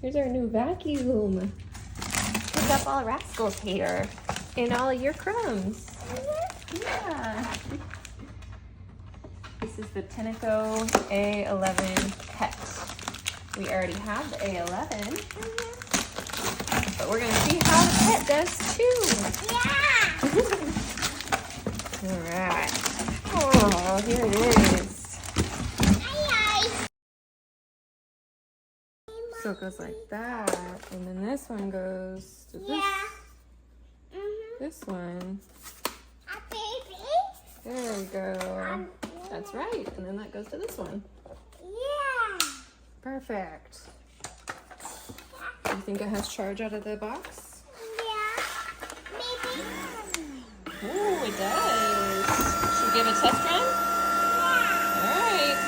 Here's our new vacuum. Pick up all Rascal's hair and all of your crumbs. Yeah. This is the Tenneco A11 Pet. We already have the A11, but we're gonna see how the Pet does too. Yeah. All right. Oh, here it is. So it goes like that, and then this one goes to this one. There we go. That's right, and then that goes to this one. Perfect. Do you think it has charge out of the box? Oh, it does. Should we give it a test run?